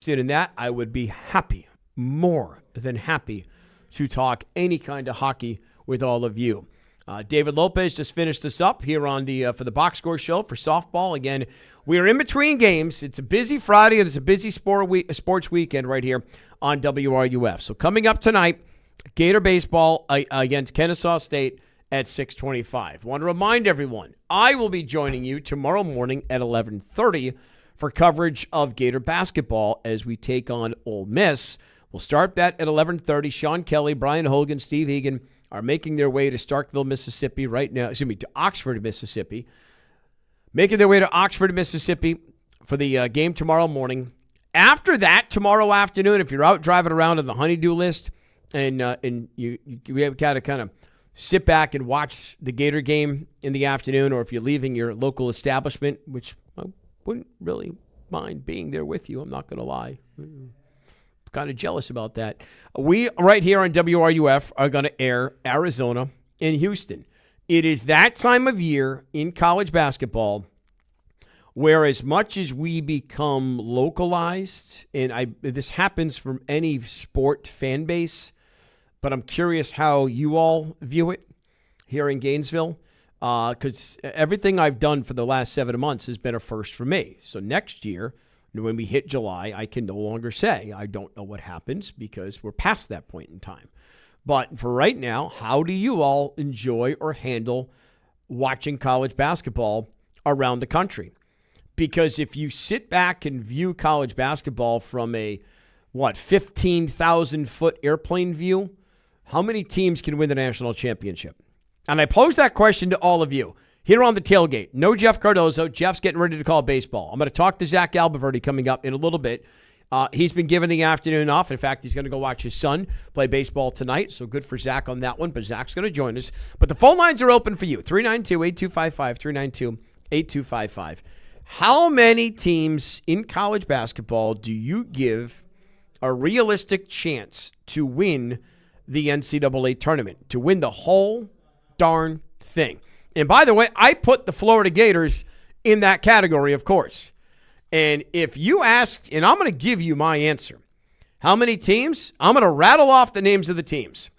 in that, I would be happy, more than happy, to talk any kind of hockey with all of you. David Lopez just finished us up here on the for the Box Score Show for softball. Again, we are in between games. It's a busy Friday and it's a busy sports weekend right here on WRUF. So coming up tonight, Gator Baseball against Kennesaw State at 6:25. Want to remind everyone, I will be joining you tomorrow morning at 11:30 for coverage of Gator basketball as we take on Ole Miss. We'll start that at 11:30. Sean Kelly, Brian Hogan, Steve Egan are making their way to Starkville, Mississippi right now. To Oxford, Mississippi. Making their way to Oxford, Mississippi for the game tomorrow morning. After that, tomorrow afternoon, if you're out driving around on the honeydew list and you got to kind of sit back and watch the Gator game in the afternoon, or if you're leaving your local establishment, which I wouldn't really mind being there with you, I'm not going to lie. Kind of jealous about that. We, right here on WRUF, are going to air Arizona and Houston. It is that time of year in college basketball where, as much as we become localized, and this happens from any sport fan base, but I'm curious how you all view it here in Gainesville, because everything I've done for the last 7 months has been a first for me. So next year, when we hit July, I can no longer say I don't know what happens because we're past that point in time. But for right now, how do you all enjoy or handle watching college basketball around the country? Because if you sit back and view college basketball from a, 15,000-foot airplane view, how many teams can win the national championship? And I pose that question to all of you. Here on the tailgate, no Jeff Cardozo. Jeff's getting ready to call baseball. I'm going to talk to Zach Albaverdi coming up in a little bit. He's been given the afternoon off. In fact, he's going to go watch his son play baseball tonight, so good for Zach on that one. But Zach's going to join us. But the phone lines are open for you, 392-8255, 392-8255. How many teams in college basketball do you give a realistic chance to win the NCAA tournament, to win the whole darn thing? And by the way, I put the Florida Gators in that category, of course. And if you ask, and I'm going to give you my answer, how many teams? I'm going to rattle off the names of the teams.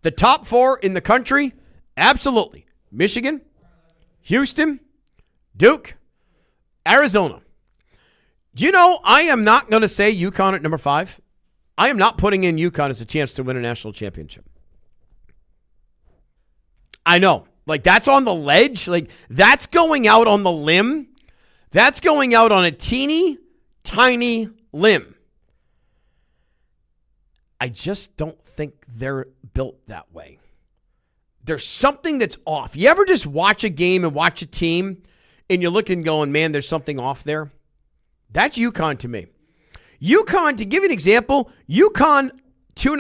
The top 4 in the country, absolutely. Michigan, Houston, Duke, Arizona. Do you know I am not going to say UConn at number 5? I am not putting in UConn as a chance to win a national championship. I know. Like, that's on the ledge. Like, that's going out on the limb. That's going out on a teeny, tiny limb. I just don't think they're built that way. There's something that's off. You ever just watch a game and watch a team and you're looking going, man, there's something off there? That's UConn to me. UConn, to give you an example, UConn,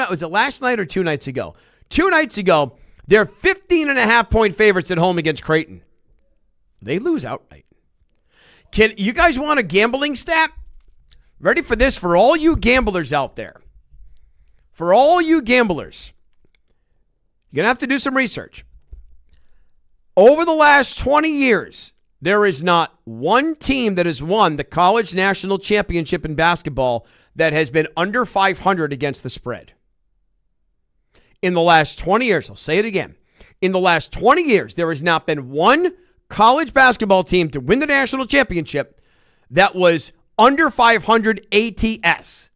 was it last night or 2 nights ago? 2 nights ago, they're 15.5-point favorites at home against Creighton. They lose outright. Can you guys want a gambling stat? Ready for this? For all you gamblers out there. For all you gamblers. You're going to have to do some research. Over the last 20 years, there is not one team that has won the college national championship in basketball that has been under 500 against the spread. In the last 20 years, I'll say it again. In the last 20 years, there has not been one college basketball team to win the national championship that was under 500 ATS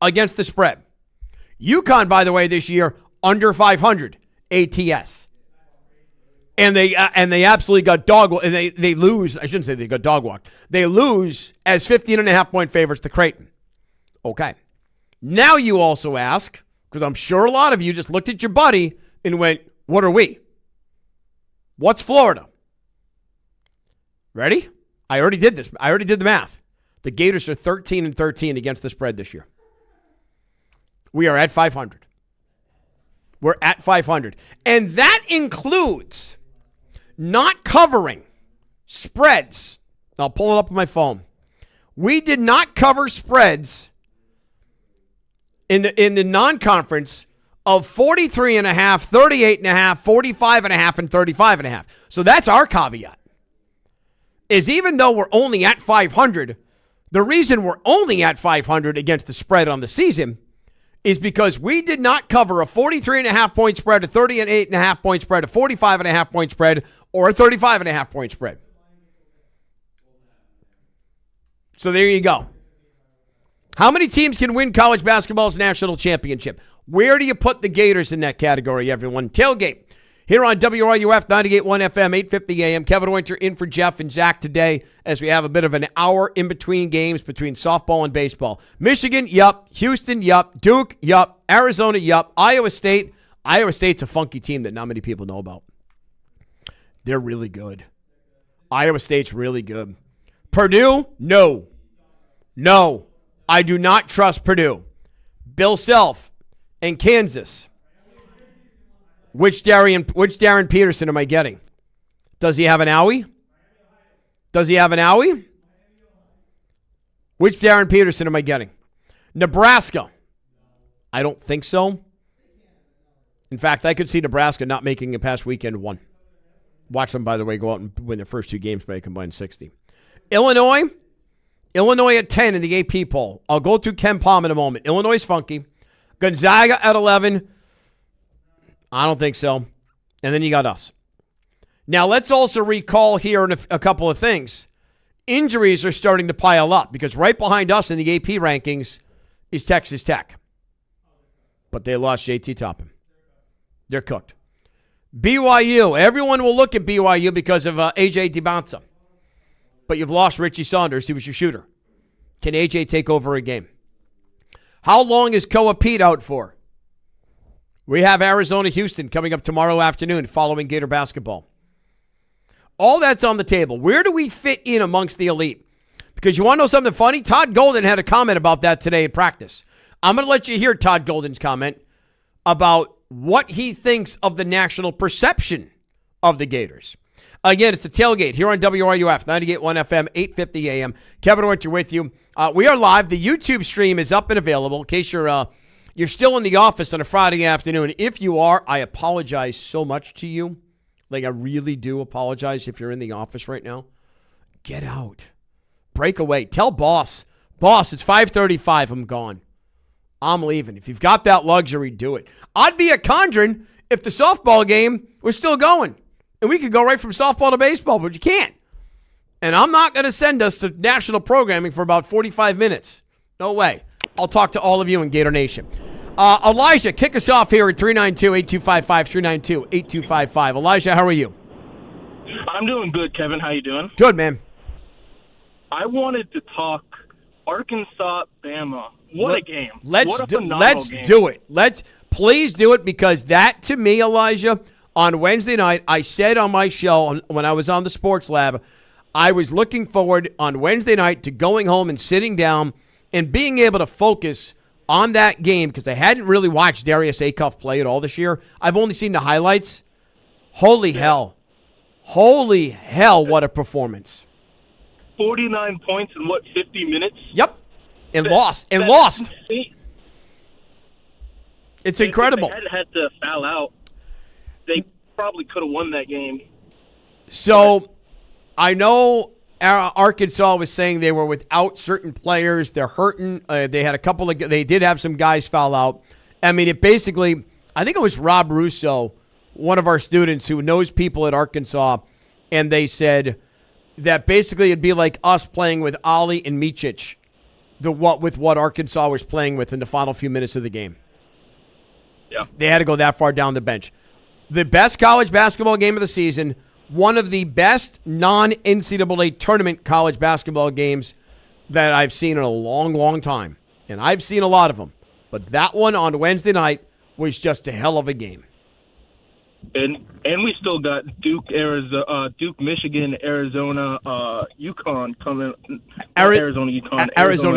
against the spread. UConn, by the way, this year, under 500 ATS. And they absolutely got dog-walked. And they lose. I shouldn't say they got dog-walked. They lose as 15.5-point favorites to Creighton. Okay. Now you also ask, because I'm sure a lot of you just looked at your buddy and went, what are we? What's Florida? Ready? I already did this. I already did the math. The Gators are 13-13 against the spread this year. We are at 500. We're at 500. And that includes not covering spreads. I'll pull it up on my phone. We did not cover spreads in the non-conference of 43.5, 38.5, 45.5, and 35.5. So that's our caveat. Is even though we're only at 500, The reason we're only at 500 against the spread on the season is because we did not cover a 43.5-point spread, a 38.5-point spread, a 45.5-point spread, or a 35.5-point spread. So there you go. How many teams can win college basketball's national championship? Where do you put the Gators in that category, everyone? Tailgate here on WRUF 98.1 FM, 850 AM. Kevin Winter in for Jeff and Zach today as we have a bit of an hour in between games between softball and baseball. Michigan, yup. Houston, yup. Duke, yup. Arizona, yup. Iowa State. Iowa State's a funky team that not many people know about. They're really good. Iowa State's really good. Purdue, no. No. I do not trust Purdue. Bill Self and Kansas. Which Darren Peterson am I getting? Does he have an owie? Does he have an owie? Which Darren Peterson am I getting? Nebraska. I don't think so. In fact, I could see Nebraska not making it past weekend one. Watch them, by the way, go out and win their first two games by a combined 60. Illinois at 10 in the AP poll. I'll go through Ken Palm in a moment. Illinois is funky. Gonzaga at 11. I don't think so. And then you got us. Now, let's also recall here a couple of things. Injuries are starting to pile up because right behind us in the AP rankings is Texas Tech. But they lost JT Toppin. They're cooked. BYU. Everyone will look at BYU because of A.J. DeBonsa. But you've lost Richie Saunders. He was your shooter. Can A.J. take over a game? How long is Koa Pete out for? We have Arizona-Houston coming up tomorrow afternoon following Gator basketball. All that's on the table. Where do we fit in amongst the elite? Because you want to know something funny? Todd Golden had a comment about that today in practice. I'm going to let you hear Todd Golden's comment about what he thinks of the national perception of the Gators. Again, it's the Tailgate here on WRUF, 98.1 FM, 850 AM. Kevin Winter with you. We are live. The YouTube stream is up and available in case you're still in the office on a Friday afternoon. If you are, I apologize so much to you. Like, I really do apologize if you're in the office right now. Get out. Break away. Tell boss, it's 5:35. I'm gone. I'm leaving. If you've got that luxury, do it. I'd be at Condren if the softball game was still going. And we could go right from softball to baseball, but you can't. And I'm not going to send us to national programming for about 45 minutes. No way. I'll talk to all of you in Gator Nation. Elijah, kick us off here at 392-8255, 392-8255. Elijah, how are you? I'm doing good, Kevin. How you doing? Good, man. I wanted to talk Arkansas-Bama. What a game. Let's what a phenomenal game. Do it. Please do it, because that, to me, Elijah, on Wednesday night, I said on my show when I was on the Sports Lab, I was looking forward on Wednesday night to going home and sitting down and being able to focus on that game because I hadn't really watched Darius Acuff play at all this year. I've only seen the highlights. Holy hell. Holy hell, what a performance. 49 points in, 50 minutes? Yep. And lost. It's incredible. If they had to foul out, they probably could have won that game. So, I know Arkansas was saying they were without certain players. They're hurting. They had they did have some guys foul out. I mean, I think it was Rob Russo, one of our students who knows people at Arkansas, and they said that basically it'd be like us playing with Ali and Micic, with what Arkansas was playing with in the final few minutes of the game. Yeah. They had to go that far down the bench. The best college basketball game of the season, one of the best non-NCAA tournament college basketball games that I've seen in a long, long time. And I've seen a lot of them. But that one on Wednesday night was just a hell of a game. And we still got Duke, Michigan, Arizona, UConn coming.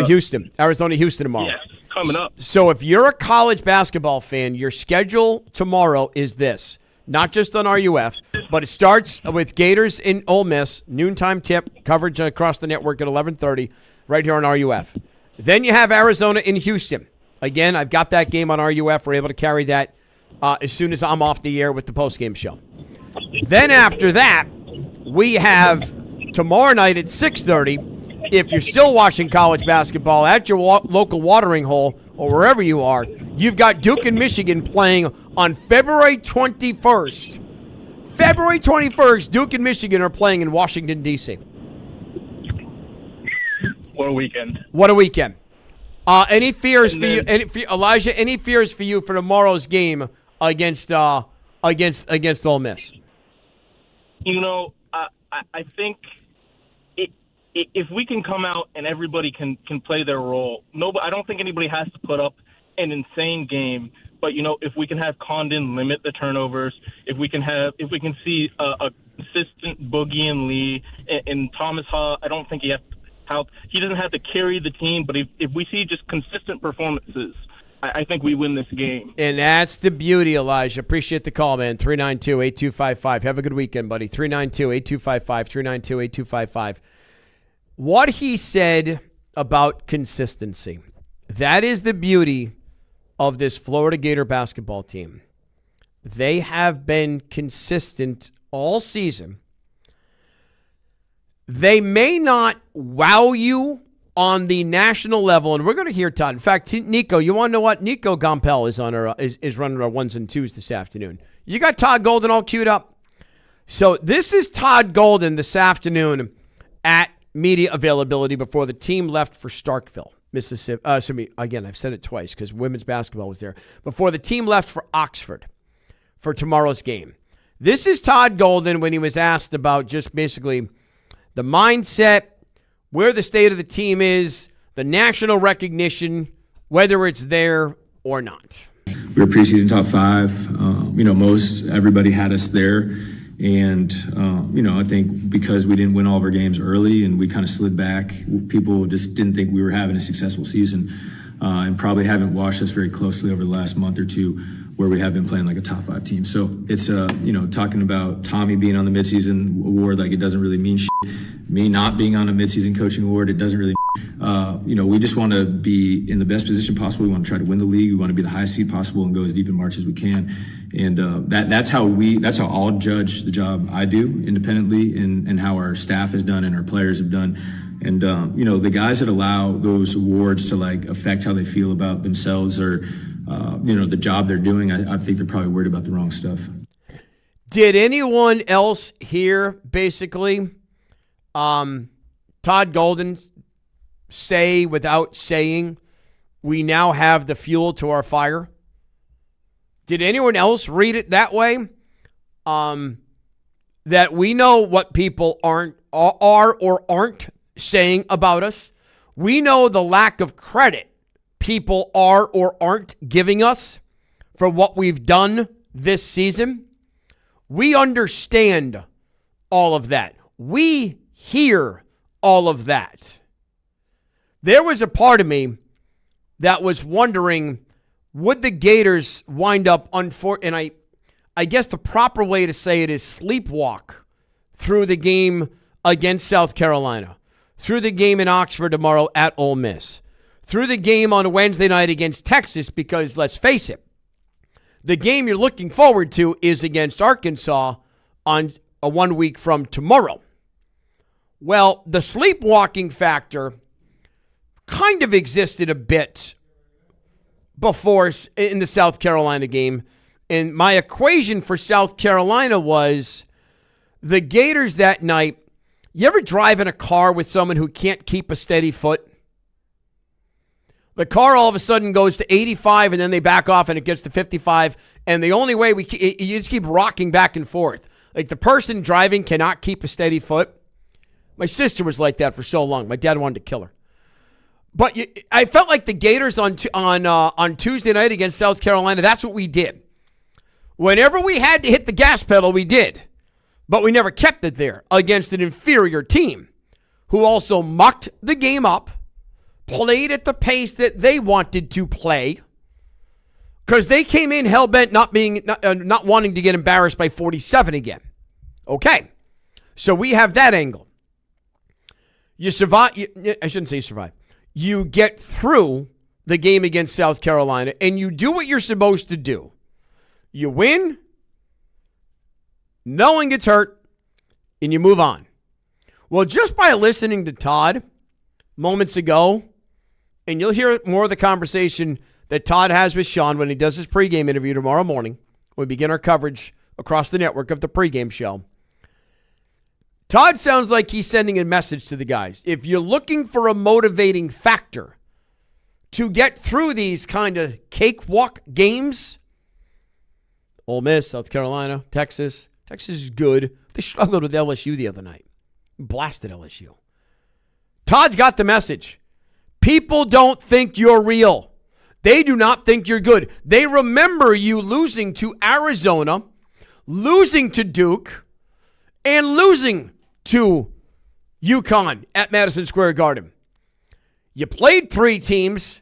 Houston tomorrow. Yes, coming up. So if you're a college basketball fan, your schedule tomorrow is this. Not just on RUF, but it starts with Gators in Ole Miss, noontime tip, coverage across the network at 11:30, right here on RUF. Then you have Arizona in Houston. Again, I've got that game on RUF. We're able to carry that as soon as I'm off the air with the postgame show. Then after that, we have tomorrow night at 6:30, if you're still watching college basketball at your local watering hole or wherever you are, you've got Duke and Michigan playing on February 21st. February 21st, Duke and Michigan are playing in Washington, D.C. What a weekend. What a weekend. Any fears for you, Elijah, any fears for you for tomorrow's game against Ole Miss? I think if we can come out and everybody can play their role, I don't think anybody has to put up an insane game. But if we can have Condon limit the turnovers, if we can see a consistent Boogie and Lee and Thomas Ha, I don't think he doesn't have to carry the team. But if we see just consistent performances, I think we win this game. And that's the beauty, Elijah. Appreciate the call, man. 392-8255. Have a good weekend, buddy. 392-8255. 392-8255. What he said about consistency, that is the beauty of this Florida Gator basketball team. They have been consistent all season. They may not wow you on the national level, and we're going to hear Todd. In fact, Nico, you want to know what? Nico Gompel is running our 1s and 2s this afternoon. You got Todd Golden all queued up? So this is Todd Golden this afternoon at media availability before the team left for Starkville, Mississippi. Again, I've said it twice because women's basketball was there. Before the team left for Oxford for tomorrow's game. This is Todd Golden when he was asked about just basically the mindset, where the state of the team is, the national recognition, whether it's there or not. We were preseason top 5. Most everybody had us there. And, I think because we didn't win all of our games early and we kind of slid back, people just didn't think we were having a successful season and probably haven't watched us very closely over the last month or two where we have been playing like a top 5 team. So it's, talking about Tommy being on the midseason award, like it doesn't really mean shit. Me not being on a midseason coaching award, it doesn't really we just want to be in the best position possible. We want to try to win the league. We want to be the highest seed possible and go as deep in March as we can. And that's how I'll judge the job I do independently and how our staff has done and our players have done. And, the guys that allow those awards to like affect how they feel about themselves or, the job they're doing, I think they're probably worried about the wrong stuff. Did anyone else hear basically Todd Golden say without saying, we now have the fuel to our fire? Did anyone else read it that way? That we know what people are or aren't saying about us. We know the lack of credit people are or aren't giving us for what we've done this season. We understand all of that. We hear all of that. There was a part of me that was wondering, would the Gators wind up and I guess the proper way to say it is sleepwalk through the game against South Carolina, through the game in Oxford tomorrow at Ole Miss, through the game on Wednesday night against Texas, because let's face it, the game you're looking forward to is against Arkansas on a 1 week from tomorrow. Well, the sleepwalking factor kind of existed a bit before in the South Carolina game. And my equation for South Carolina was the Gators that night. You ever drive in a car with someone who can't keep a steady foot? The car all of a sudden goes to 85 and then they back off and it gets to 55. And the only way you just keep rocking back and forth. Like the person driving cannot keep a steady foot. My sister was like that for so long. My dad wanted to kill her. But I felt like the Gators on Tuesday night against South Carolina, that's what we did. Whenever we had to hit the gas pedal, we did. But we never kept it there against an inferior team who also mucked the game up, played at the pace that they wanted to play, because they came in hell-bent not wanting to get embarrassed by 47 again. Okay, so we have that angle. You survive. I shouldn't say survive. You get through the game against South Carolina, and you do what you're supposed to do. You win, no one gets hurt, and you move on. Well, just by listening to Todd, moments ago, and you'll hear more of the conversation that Todd has with Sean when he does his pregame interview tomorrow morning. We begin our coverage across the network of the pregame show. Todd sounds like he's sending a message to the guys. If you're looking for a motivating factor to get through these kind of cakewalk games, Ole Miss, South Carolina, Texas. Texas is good. They struggled with LSU the other night. Blasted LSU. Todd's got the message. People don't think you're real. They do not think you're good. They remember you losing to Arizona, losing to Duke, and losing to UConn at Madison Square Garden. You played three teams,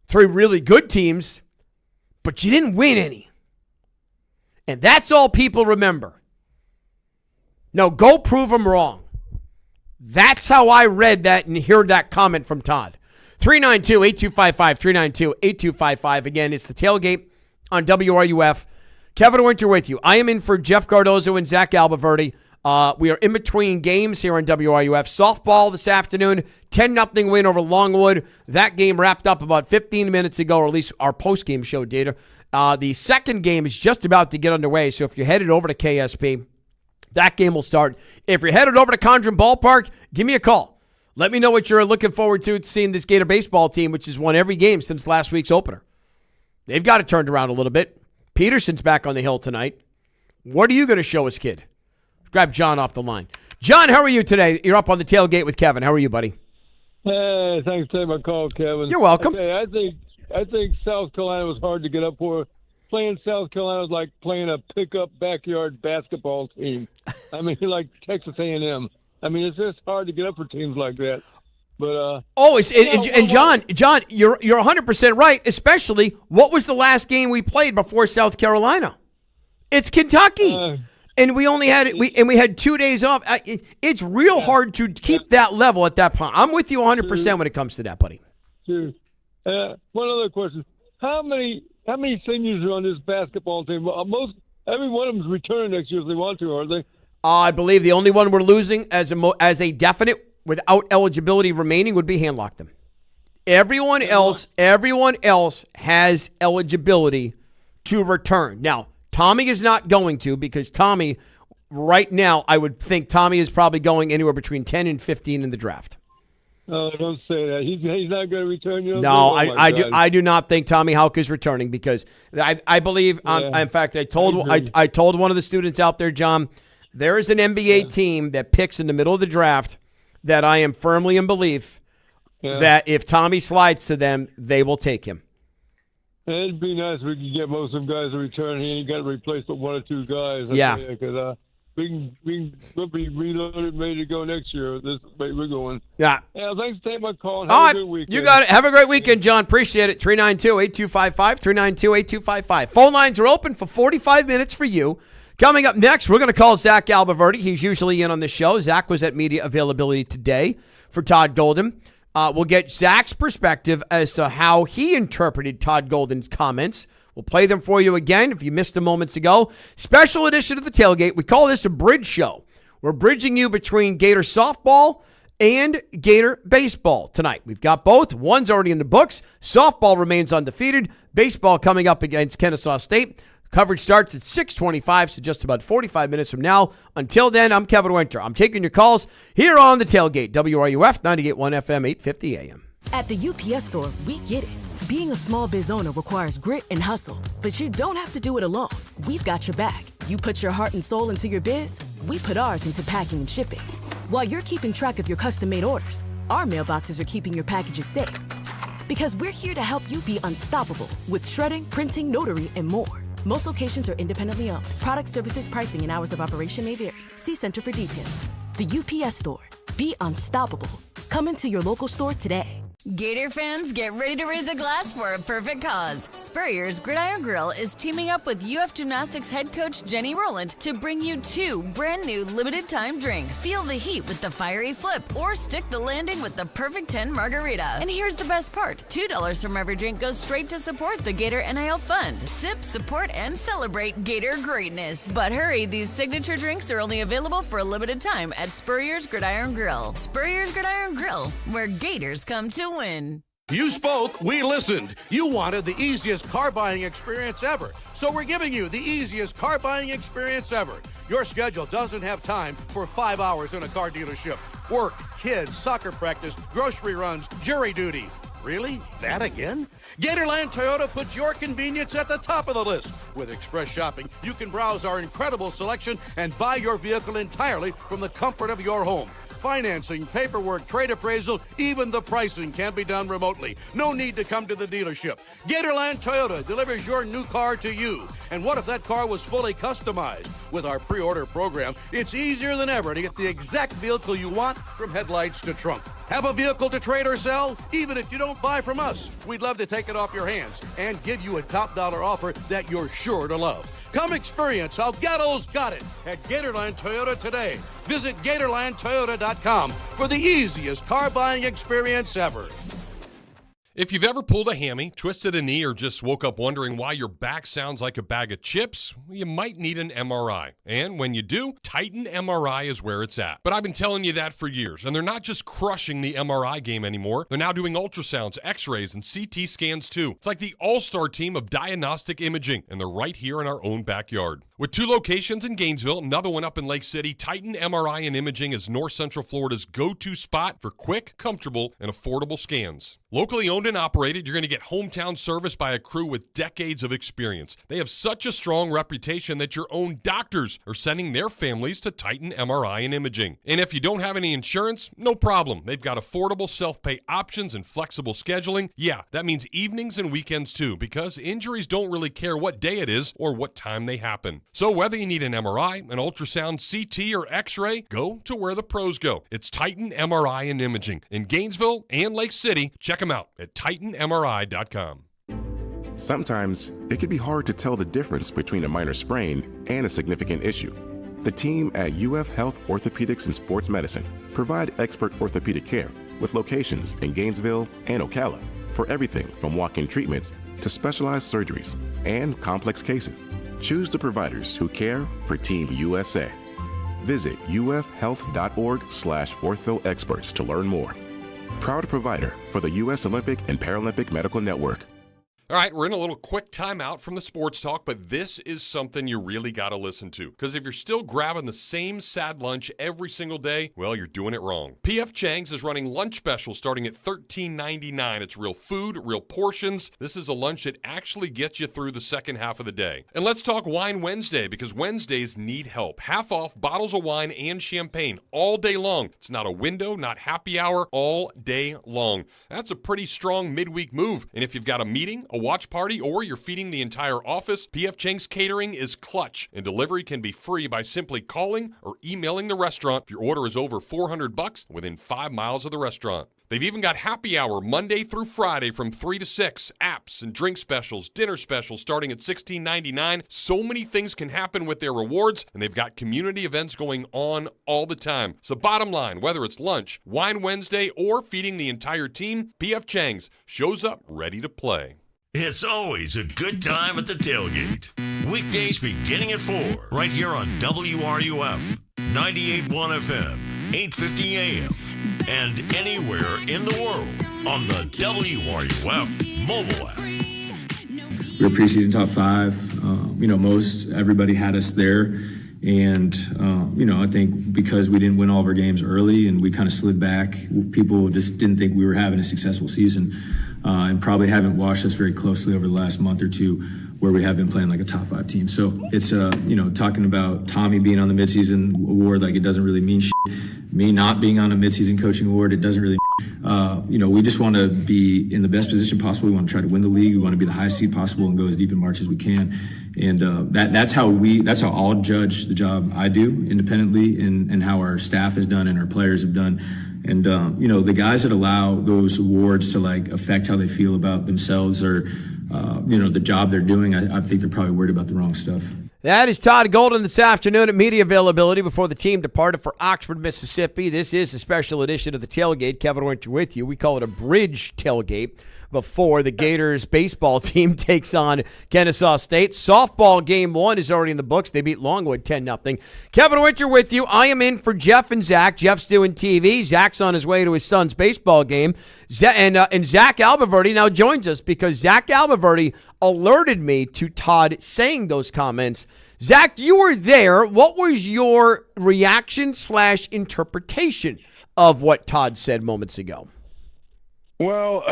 three really good teams, but you didn't win any. And that's all people remember. Now, go prove them wrong. That's how I read that and heard that comment from Todd. 392-8255, 392-8255. Again, it's the tailgate on WRUF. Kevin Winter with you. I am in for Jeff Cardozo and Zach Albaverdi. We are in between games here on WRUF. Softball this afternoon, 10-0 win over Longwood. That game wrapped up about 15 minutes ago, or at least our post-game show data. The second game is just about to get underway, so if you're headed over to KSP, that game will start. If you're headed over to Condren Ballpark, give me a call. Let me know what you're looking forward to seeing this Gator baseball team, which has won every game since last week's opener. They've got it turned around a little bit. Peterson's back on the hill tonight. What are you going to show us, kid? Grab John off the line. John, how are you today? You're up on the tailgate with Kevin. How are you, buddy? Hey, thanks for taking my call, Kevin. You're welcome. I think South Carolina was hard to get up for. Playing South Carolina was like playing a pickup backyard basketball team. I mean, like Texas A&M. I mean, it's just hard to get up for teams like that. But John, you're 100% right. Especially, what was the last game we played before South Carolina? It's Kentucky. And we only had we had 2 days off. It's real hard to keep that level at that point. I'm with you 100% when it comes to that, buddy. Sure. One other question: How many seniors are on this basketball team? Every one of them is returning next year if they want to, aren't they? I believe the only one we're losing as a definite without eligibility remaining would be Handlockton. Everyone else has eligibility to return. Now, Tommy is not going to, because Tommy, right now, I would think Tommy is probably going anywhere between 10 and 15 in the draft. Oh, don't say that. He's not going to return. No, I do not think Tommy Houck is returning, because I believe, in fact, I told one of the students out there, John, there is an NBA team that picks in the middle of the draft that I am firmly in belief that if Tommy slides to them, they will take him. It'd be nice if we could get most of them guys to return. He ain't got to replace but one or two guys. Because we can be reloaded, ready to go next year. This way we're going. Yeah. Thanks for taking my call. Have a good weekend. You got it. Have a great weekend, John. Appreciate it. 392-8255, 392-8255. Phone lines are open for 45 minutes for you. Coming up next, we're going to call Zach Albaverdi. He's usually in on the show. Zach was at media availability today for Todd Golden. We'll get Zach's perspective as to how he interpreted Todd Golden's comments. We'll play them for you again if you missed them moments ago. Special edition of the Tailgate. We call this a bridge show. We're bridging you between Gator softball and Gator baseball tonight. We've got both. One's already in the books. Softball remains undefeated. Baseball coming up against Kennesaw State. Coverage starts at 6:25, so just about 45 minutes from now. Until then, I'm Kevin Winter. I'm taking your calls here on the Tailgate, WRUF 98.1 FM, 850 AM. At the UPS Store, we get it. Being a small biz owner requires grit and hustle, but you don't have to do it alone. We've got your back. You put your heart and soul into your biz, we put ours into packing and shipping. While you're keeping track of your custom-made orders, our mailboxes are keeping your packages safe. Because we're here to help you be unstoppable with shredding, printing, notary, and more. Most locations are independently owned. Product, services, pricing, and hours of operation may vary. See Center for details. The UPS Store. Be unstoppable. Come into your local store today. Gator fans, get ready to raise a glass for a perfect cause. Spurrier's Gridiron Grill is teaming up with UF Gymnastics head coach Jenny Rowland to bring you 2 brand new limited time drinks. Feel the heat with the fiery flip or stick the landing with the perfect 10 margarita. And here's the best part. $2 from every drink goes straight to support the Gator NIL Fund. Sip, support, and celebrate Gator greatness. But hurry, these signature drinks are only available for a limited time at Spurrier's Gridiron Grill. Spurrier's Gridiron Grill, where Gators come to win. You spoke, we listened. You wanted the easiest car buying experience ever. So we're giving you the easiest car buying experience ever. Your schedule doesn't have time for 5 hours in a car dealership. Work, kids, soccer practice, grocery runs, jury duty. Really? That again? Gatorland Toyota puts your convenience at the top of the list. With Express Shopping, you can browse our incredible selection and buy your vehicle entirely from the comfort of your home. Financing, paperwork, trade appraisal, even the pricing can be done remotely. No need to come to the dealership. Gatorland Toyota delivers your new car to you. And what if that car was fully customized? With our pre-order program, it's easier than ever to get the exact vehicle you want from headlights to trunk. Have a vehicle to trade or sell? Even if you don't buy from us, we'd love to take it off your hands and give you a top dollar offer that you're sure to love. Come experience how Gattos got it at Gatorland Toyota today. Visit GatorlandToyota.com for the easiest car buying experience ever. If you've ever pulled a hammy, twisted a knee, or just woke up wondering why your back sounds like a bag of chips, you might need an MRI. And when you do, Titan MRI is where it's at. But I've been telling you that for years, and they're not just crushing the MRI game anymore. They're now doing ultrasounds, x-rays, and CT scans too. It's like the all-star team of diagnostic imaging, and they're right here in our own backyard. With 2 locations in Gainesville, another one up in Lake City, Titan MRI and Imaging is North Central Florida's go-to spot for quick, comfortable, and affordable scans. Locally owned and operated, you're going to get hometown service by a crew with decades of experience. They have such a strong reputation that your own doctors are sending their families to Titan MRI and Imaging. And if you don't have any insurance, no problem. They've got affordable self-pay options and flexible scheduling. Yeah, that means evenings and weekends too, because injuries don't really care what day it is or what time they happen. So whether you need an MRI, an ultrasound, CT, or x-ray, go to where the pros go. It's Titan MRI and Imaging in Gainesville and Lake City. Check them out at TitanMRI.com. Sometimes it can be hard to tell the difference between a minor sprain and a significant issue. The team at UF Health Orthopedics and Sports Medicine provide expert orthopedic care with locations in Gainesville and Ocala for everything from walk-in treatments to specialized surgeries and complex cases. Choose the providers who care for Team USA. Visit ufhealth.org/orthoexperts to learn more. Proud provider for the U.S. Olympic and Paralympic Medical Network. All right, we're in a little quick timeout from the sports talk, but this is something you really got to listen to. Because if you're still grabbing the same sad lunch every single day, well, you're doing it wrong. P.F. Chang's is running lunch specials starting at $13.99. It's real food, real portions. This is a lunch that actually gets you through the second half of the day. And let's talk Wine Wednesday, because Wednesdays need help. Half off bottles of wine and champagne all day long. It's not a window, not happy hour, all day long. That's a pretty strong midweek move. And if you've got a meeting, a watch party, or you're feeding the entire office, P.F. Chang's catering is clutch, and delivery can be free by simply calling or emailing the restaurant if your order is over $400 within 5 miles of the restaurant. They've even got happy hour Monday through Friday from 3 to 6, apps and drink specials, dinner specials starting at $16.99. So many things can happen with their rewards, and they've got community events going on all the time. So bottom line, whether it's lunch, Wine Wednesday, or feeding the entire team, P.F. Chang's shows up ready to play. It's always a good time at the tailgate. Weekdays beginning at 4, right here on WRUF, 98.1 FM, 850 AM, and anywhere in the world on the WRUF mobile app. We were preseason top 5. Most everybody had us there. And, I think because we didn't win all of our games early and we kind of slid back, people just didn't think we were having a successful season and probably haven't watched us very closely over the last month or two where we have been playing like a top 5 team. So it's, talking about Tommy being on the midseason award, like it doesn't really mean shit. Me not being on a midseason coaching award, it doesn't really we just want to be in the best position possible. We want to try to win the league. We want to be the highest seed possible and go as deep in March as we can. And that's how I'll judge the job I do independently and how our staff has done and our players have done. And, the guys that allow those awards to affect how they feel about themselves or, the job they're doing, I think they're probably worried about the wrong stuff. That is Todd Golden this afternoon at media availability before the team departed for Oxford, Mississippi. This is a special edition of the Tailgate. Kevin Winter with you. We call it a bridge tailgate before the Gators baseball team takes on Kennesaw State. Softball game 1 is already in the books. They beat Longwood 10-0. Kevin Winter with you. I am in for Jeff and Zach. Jeff's doing TV. Zach's on his way to his son's baseball game. And Zach Albaverdi now joins us because Zach Albaverdi alerted me to Todd saying those comments. Zach, you were there. What was your reaction / interpretation of what Todd said moments ago? Well,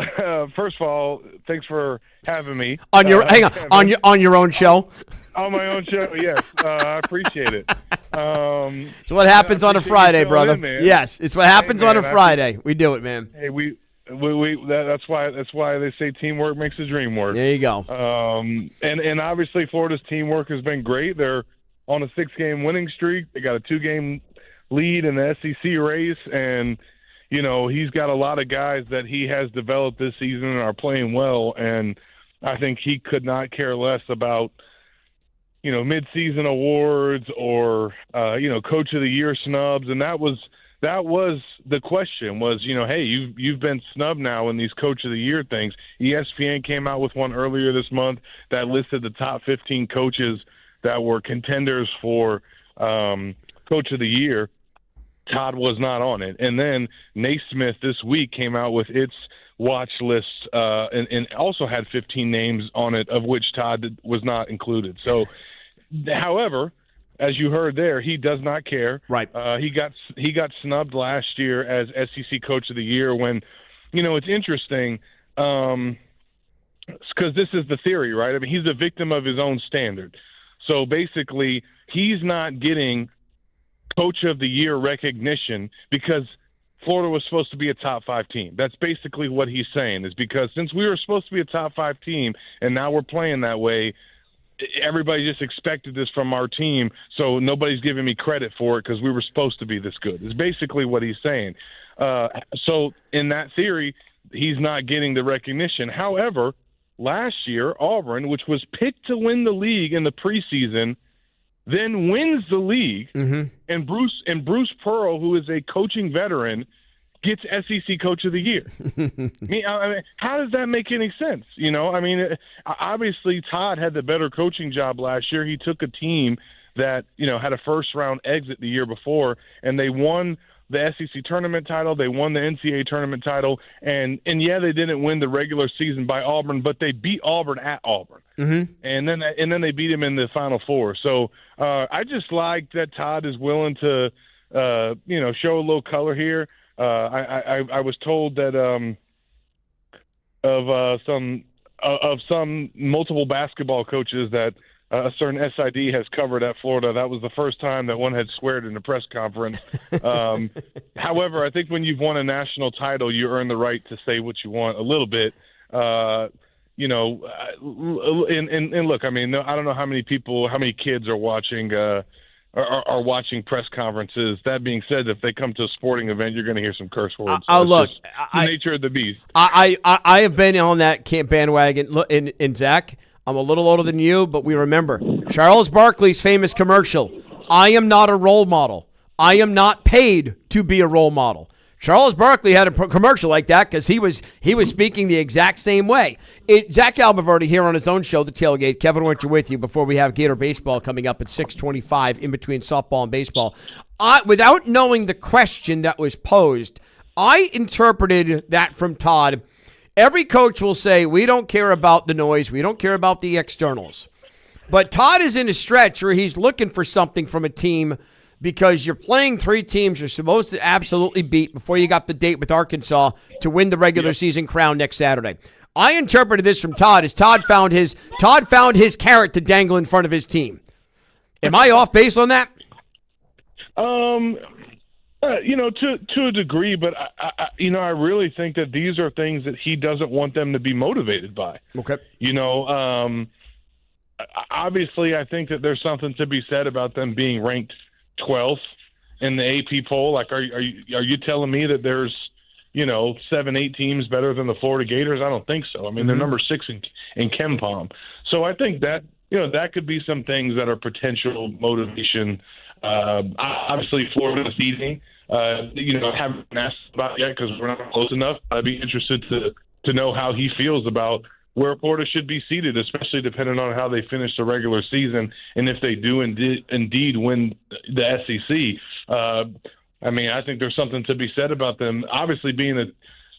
first of all, thanks for having me on your on your own show. On my own show, yes. I appreciate it. So what happens on a Friday, brother? Yes, it's what happens on a Friday. We do it, man. Hey, that's why they say teamwork makes the dream work. There you go. And obviously Florida's teamwork has been great. They're on a 6-game winning streak. They got a 2-game lead in the SEC race, and he's got a lot of guys that he has developed this season and are playing well. And I think he could not care less about mid-season awards or Coach of the Year snubs, and that was the question was, hey, you've been snubbed now in these Coach of the Year things. ESPN came out with one earlier this month that listed the top 15 coaches that were contenders for Coach of the Year. Todd was not on it. And then Naismith this week came out with its watch list and also had 15 names on it, of which Todd was not included. So, however, as you heard there, he does not care. Right. He got snubbed last year as SEC Coach of the Year when, it's interesting because this is the theory, right? I mean, he's a victim of his own standard. So basically, he's not getting Coach of the Year recognition because Florida was supposed to be a top 5 team. That's basically what he's saying, is because since we were supposed to be a top 5 team and now we're playing that way, everybody just expected this from our team, so nobody's giving me credit for it because we were supposed to be this good. Is basically what he's saying. So in that theory, he's not getting the recognition. However, last year, Auburn, which was picked to win the league in the preseason, then wins the league, and Bruce Pearl, who is a coaching veteran, gets SEC Coach of the Year. I mean, how does that make any sense? Obviously Todd had the better coaching job last year. He took a team that, had a first-round exit the year before, and they won the SEC tournament title. They won the NCAA tournament title, and yeah, they didn't win the regular season by Auburn, but they beat Auburn at Auburn, and then they beat him in the Final Four. So I just like that Todd is willing to, show a little color here. I was told that of some multiple basketball coaches that a certain SID has covered at Florida, that was the first time that one had sweared in a press conference. However, I think when you've won a national title, you earn the right to say what you want a little bit. And look, I mean, I don't know how many kids are watching are watching press conferences. That being said, if they come to a sporting event, you're going to hear some curse words. Look, the nature of the beast. I have been on that camp bandwagon. In Zach, I'm a little older than you, but we remember Charles Barkley's famous commercial, "I am not a role model. I am not paid to be a role model." Charles Barkley had a commercial like that because he was speaking the exact same way. Zach Albaverdi here on his own show, The Tailgate. Kevin Winter with you before we have Gator Baseball coming up at 6:25 in between softball and baseball. Without knowing the question that was posed, I interpreted that from Todd. Every coach will say, we don't care about the noise. We don't care about the externals. But Todd is in a stretch where he's looking for something from a team because you're playing 3 teams you're supposed to absolutely beat before you got the date with Arkansas to win the regular season crown next Saturday. I interpreted this from Todd as Todd found his carrot to dangle in front of his team. Am I off base on that? To a degree, but I really think that these are things that he doesn't want them to be motivated by. Okay. Obviously, I think that there's something to be said about them being ranked 12th in the AP poll? Like, are you telling me that there's 7-8 teams better than the Florida Gators? I don't think so. I mean, they're number 6 in KenPom. So I think that that could be some things that are potential motivation. Obviously, Florida seeding. I haven't asked about it yet because we're not close enough. I'd be interested to know how he feels about where Florida should be seated, especially depending on how they finish the regular season and if they do indeed win the SEC. I think there's something to be said about them obviously being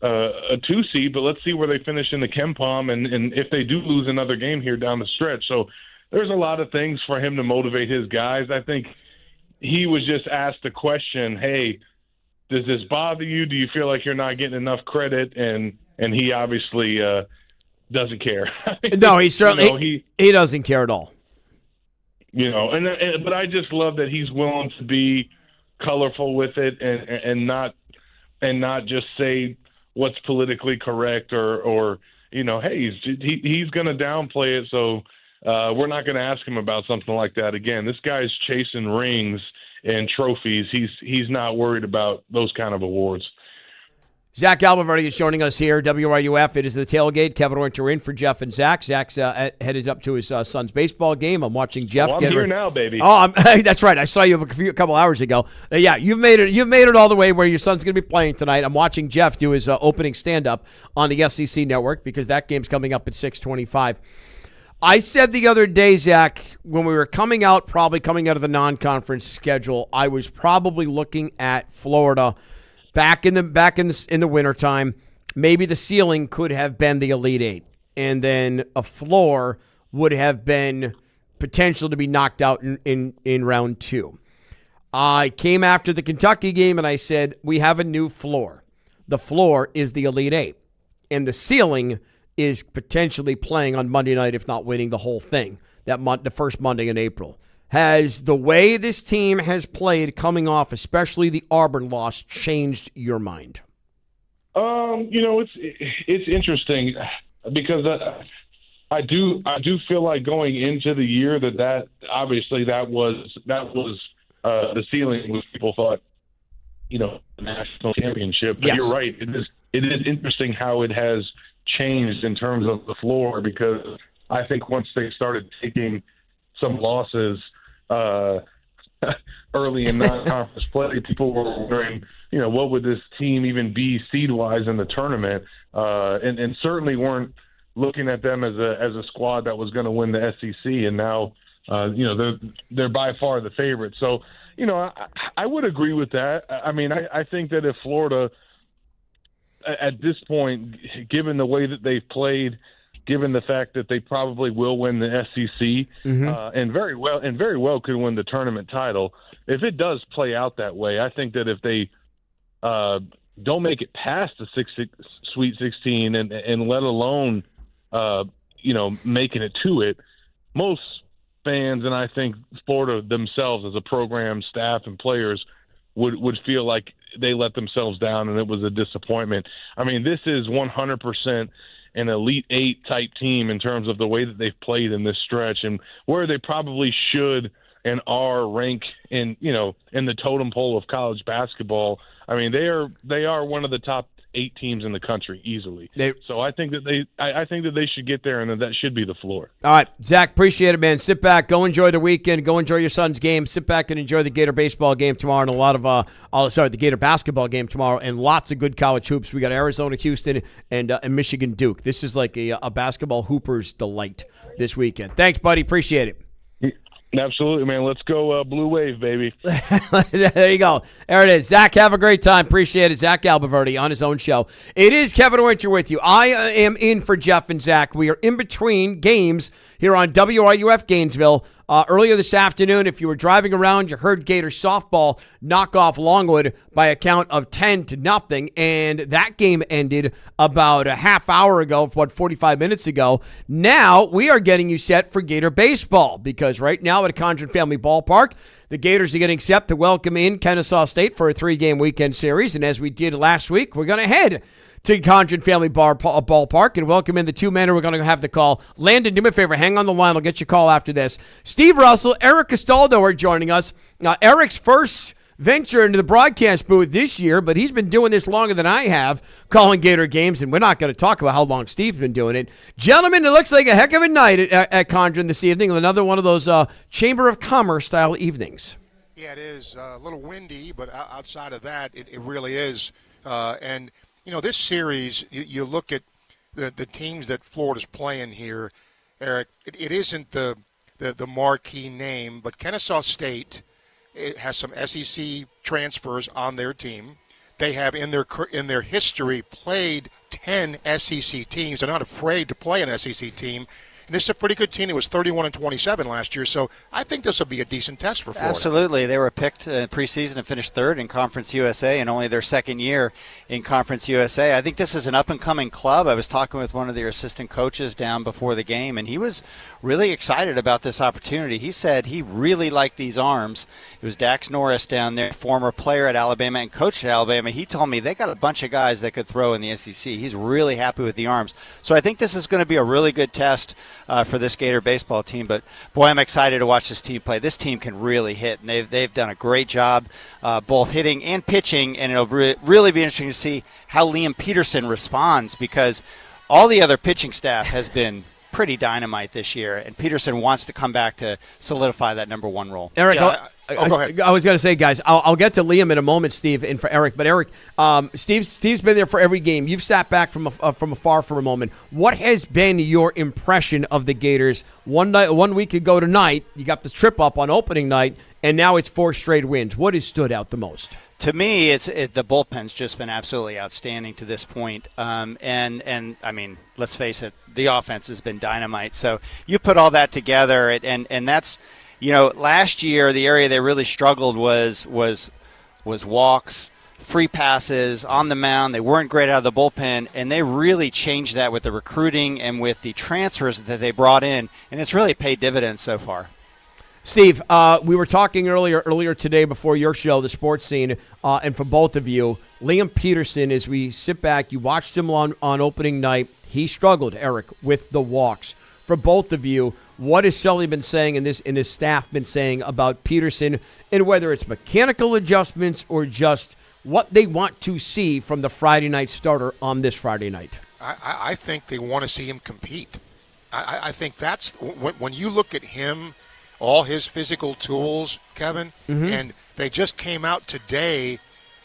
a 2 seed, but let's see where they finish in the KenPom and if they do lose another game here down the stretch. So there's a lot of things for him to motivate his guys. I think he was just asked the question, hey, does this bother you? Do you feel like you're not getting enough credit? And he obviously doesn't care. No, he certainly he doesn't care at all. But I just love that he's willing to be colorful with it and not just say what's politically correct or hey, he's going to downplay it. So we're not going to ask him about something like that again. This guy's chasing rings and trophies. He's not worried about those kind of awards. Zach Alberverdi is joining us here, WRUF. It is the Tailgate. Kevin Winter in for Jeff and Zach. Zach's headed up to his son's baseball game. I'm watching Jeff. I'm here now, baby. Oh, that's right. I saw you a couple hours ago. Yeah, you've made it. You've made it all the way where your son's going to be playing tonight. I'm watching Jeff do his opening stand-up on the SEC Network because that game's coming up at 6:25. I said the other day, Zach, when we were coming out of the non-conference schedule, I was probably looking at Florida. Back in the wintertime, maybe the ceiling could have been the Elite Eight, and then a floor would have been potential to be knocked out in round 2. I came after the Kentucky game and I said, we have a new floor. The floor is the Elite Eight, and the ceiling is potentially playing on Monday night, if not winning the whole thing, the first Monday in April. Has the way this team has played coming off, especially the Auburn loss, changed your mind? It's interesting because I do feel like going into the year that obviously that was the ceiling, which people thought, the national championship. But yes. You're right. It is interesting how it has changed in terms of the floor, because I think once they started taking some losses early in non-conference play, people were wondering, what would this team even be seed-wise in the tournament, and certainly weren't looking at them as a squad that was going to win the SEC. And now, they're by far the favorite. So, I would agree with that. I mean, I think that if Florida, at this point, given the way that they've played, given the fact that they probably will win the SEC, and very well could win the tournament title. If it does play out that way, I think that if they don't make it past the Sweet 16 and let alone making it to it, most fans, and I think Florida themselves as a program, staff, and players would feel like they let themselves down and it was a disappointment. I mean, this is 100% an Elite Eight type team in terms of the way that they've played in this stretch and where they probably should and are rank in the totem pole of college basketball. I mean, they are one of the top 8 teams in the country easily. So I think that they should get there, and that should be the floor. All right, Zach, appreciate it, man. Sit back, go enjoy the weekend, go enjoy your son's game. Sit back and enjoy the Gator baseball game tomorrow, and the Gator basketball game tomorrow, and lots of good college hoops. We got Arizona, Houston, and Michigan, Duke. This is like a basketball hooper's delight this weekend. Thanks, buddy. Appreciate it. Absolutely, man. Let's go Blue Wave, baby. There you go. There it is. Zach, have a great time. Appreciate it. Zach Alberverdi on his own show. It is Kevin Winter with you. I am in for Jeff and Zach. We are in between games here on WRUF Gainesville. Earlier this afternoon, if you were driving around, you heard Gators softball knock off Longwood by a count of 10-0, and that game ended about a half hour ago, 45 minutes ago. Now we are getting you set for Gator baseball, because right now at Condren Family Ballpark, the Gators are getting set to welcome in Kennesaw State for a 3-game weekend series, and as we did last week, we're going to head to Condren Family Ballpark and welcome in the two men who are going to have the call. Landon, do me a favor. Hang on the line. I'll get your call after this. Steve Russell, Eric Castaldo are joining us. Eric's first venture into the broadcast booth this year, but he's been doing this longer than I have, calling Gator games, and we're not going to talk about how long Steve's been doing it. Gentlemen, it looks like a heck of a night at Condren this evening, another one of those Chamber of Commerce-style evenings. Yeah, it is a little windy, but outside of that, it really is. And, this series, you look at the teams that Florida's playing here, Eric, it isn't the marquee name, but Kennesaw State has some SEC transfers on their team. They have in their history played 10 SEC teams. They're not afraid to play an SEC team. And this is a pretty good team. It was 31-27 last year, so I think this will be a decent test for Florida. Absolutely. They were picked preseason and finished third in Conference USA and only their second year in Conference USA. I think this is an up-and-coming club. I was talking with one of their assistant coaches down before the game, and he was really excited about this opportunity. He said he really liked these arms. It was Dax Norris down there, former player at Alabama and coach at Alabama. He told me they got a bunch of guys that could throw in the SEC. He's really happy with the arms. So I think this is going to be a really good test for this Gator baseball team. But, boy, I'm excited to watch this team play. This team can really hit, and they've done a great job both hitting and pitching, and it'll really be interesting to see how Liam Peterson responds, because all the other pitching staff has been pretty dynamite this year, and Peterson wants to come back to solidify that number one role. Eric, go ahead. I was going to say, guys, I'll get to Liam in a moment, Steve, and for Eric. But Eric, Steve's been there for every game. You've sat back from afar for a moment. What has been your impression of the Gators? 1 week ago tonight, you got the trip up on opening night, and now it's 4 straight wins. What has stood out the most? To me, the bullpen's just been absolutely outstanding to this point. And I mean, let's face it, the offense has been dynamite. So you put all that together, and that's, last year the area they really struggled was walks, free passes on the mound. They weren't great out of the bullpen, and they really changed that with the recruiting and with the transfers that they brought in, and it's really paid dividends so far. Steve, we were talking earlier today before your show, The Sports Scene, and for both of you, Liam Peterson, as we sit back, you watched him on opening night. He struggled, Eric, with the walks. For both of you, what has Sully been saying and his staff been saying about Peterson, and whether it's mechanical adjustments or just what they want to see from the Friday night starter on this Friday night? I think they want to see him compete. I think that's when you look at him, all his physical tools, Kevin, and they just came out today